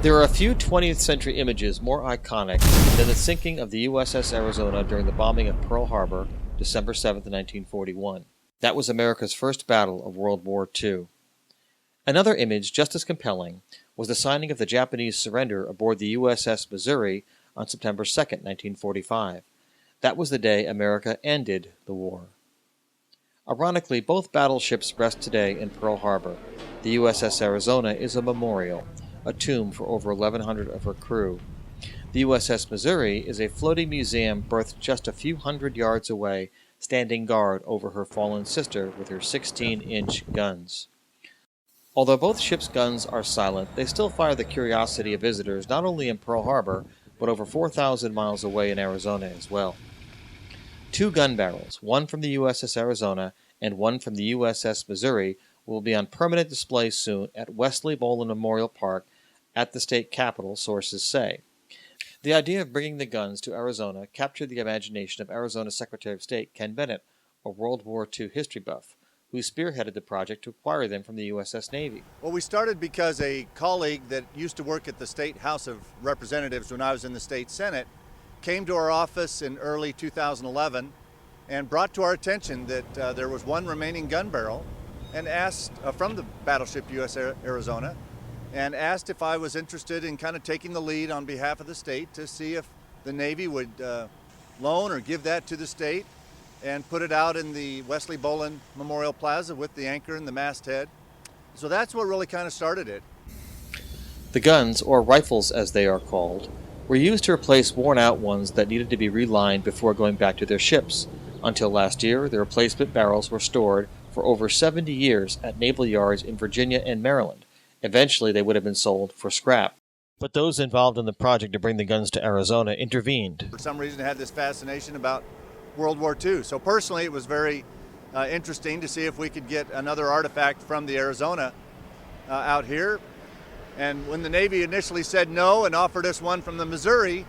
There are a few 20th century images more iconic than the sinking of the USS Arizona during the bombing of Pearl Harbor, December 7, 1941. That was America's first battle of World War II. Another image just as compelling was the signing of the Japanese surrender aboard the USS Missouri on September 2, 1945. That was the day America ended the war. Ironically, both battleships rest today in Pearl Harbor. The USS Arizona is a memorial, a tomb for over 1,100 of her crew. The USS Missouri is a floating museum berthed just a few hundred yards away, standing guard over her fallen sister with her 16-inch guns. Although both ships' guns are silent, they still fire the curiosity of visitors not only in Pearl Harbor, but over 4,000 miles away in Arizona as well. 2 gun barrels, one from the USS Arizona and one from the USS Missouri, will be on permanent display soon at Wesley Bolin Memorial Park at the state capitol, sources say. The idea of bringing the guns to Arizona captured the imagination of Arizona Secretary of State Ken Bennett, a World War II history buff, who spearheaded the project to acquire them from the USS Navy. Well, we started because a colleague that used to work at the State House of Representatives when I was in the State Senate came to our office in early 2011 and brought to our attention that there was one remaining gun barrel and asked from the battleship USS Arizona and asked if I was interested in kind of taking the lead on behalf of the state to see if the Navy would loan or give that to the state and put it out in the Wesley Bolin Memorial Plaza with the anchor and the masthead. So that's what really kind of started it. The guns, or rifles as they are called, were used to replace worn-out ones that needed to be relined before going back to their ships. Until last year, the replacement barrels were stored for over 70 years at naval yards in Virginia and Maryland. Eventually, they would have been sold for scrap. But those involved in the project to bring the guns to Arizona intervened. For some reason, I had this fascination about World War II. So personally, it was very interesting to see if we could get another artifact from the Arizona out here. And when the Navy initially said no and offered us one from the Missouri,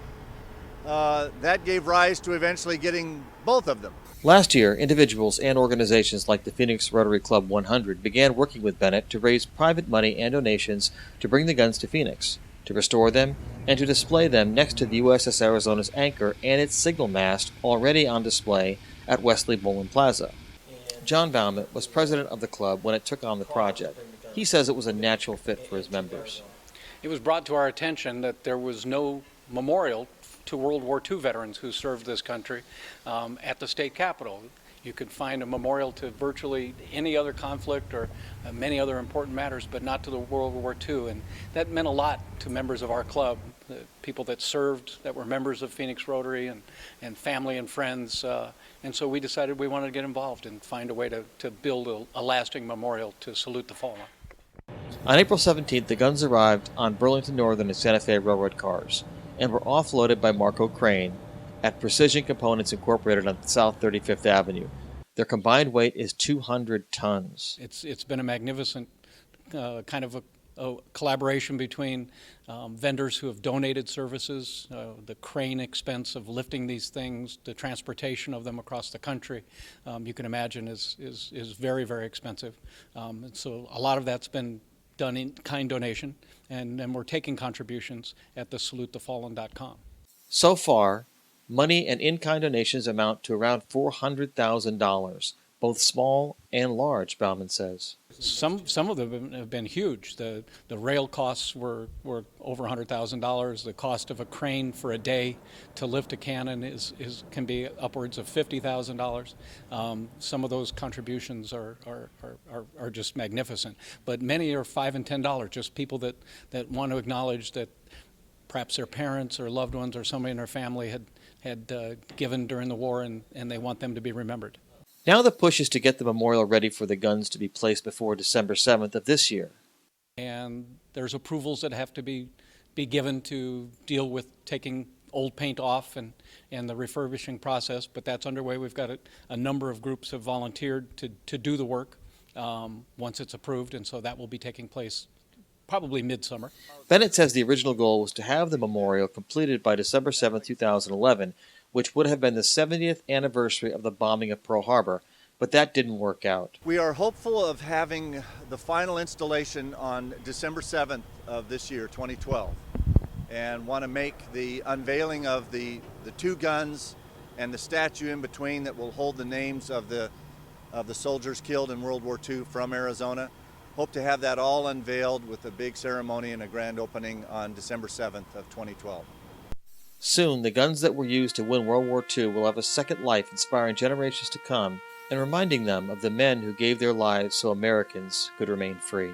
that gave rise to eventually getting both of them. Last year, individuals and organizations like the Phoenix Rotary Club 100 began working with Bennett to raise private money and donations to bring the guns to Phoenix, to restore them, and to display them next to the USS Arizona's anchor and its signal mast already on display at Wesley Bolin Plaza. John Bauman was president of the club when it took on the project. He says it was a natural fit for his members. It was brought to our attention that there was no memorial to World War II veterans who served this country at the state capitol. You could find a memorial to virtually any other conflict or many other important matters, but not to the World War II. And that meant a lot to members of our club, the people that served, that were members of Phoenix Rotary and family and friends. And so we decided we wanted to get involved and find a way to build a lasting memorial to salute the fallen. On April 17th, the guns arrived on Burlington Northern and Santa Fe Railroad cars and were offloaded by Marco Crane at Precision Components Incorporated on South 35th Avenue. Their combined weight is 200 tons. It's been a magnificent kind of a collaboration between vendors who have donated services, the crane expense of lifting these things, the transportation of them across the country, you can imagine is very, very expensive. And so a lot of that's been done in kind donation, and then we're taking contributions at the salutethefallen.com. So far, money and in-kind donations amount to around $400,000, both small and large, Bauman says. Some of them have been huge. The rail costs were over $100,000. The cost of a crane for a day to lift a cannon can be upwards of $50,000. Some of those contributions are just magnificent. But many are $5 and $10. Just people that want to acknowledge that perhaps their parents or loved ones or somebody in their family had given during the war, and they want them to be remembered. Now the push is to get the memorial ready for the guns to be placed before December 7th of this year. And there's approvals that have to be given to deal with taking old paint off and the refurbishing process, but that's underway. We've got a number of groups have volunteered to do the work once it's approved, and so that will be taking place probably midsummer. Bennett says the original goal was to have the memorial completed by December 7, 2011, which would have been the 70th anniversary of the bombing of Pearl Harbor. but that didn't work out. We are hopeful of having the final installation on December 7th of this year, 2012, and want to make the unveiling of the two guns and the statue in between that will hold the names of the soldiers killed in World War II from Arizona. Hope to have that all unveiled with a big ceremony and a grand opening on December 7th of 2012. Soon, the guns that were used to win World War II will have a second life, inspiring generations to come and reminding them of the men who gave their lives so Americans could remain free.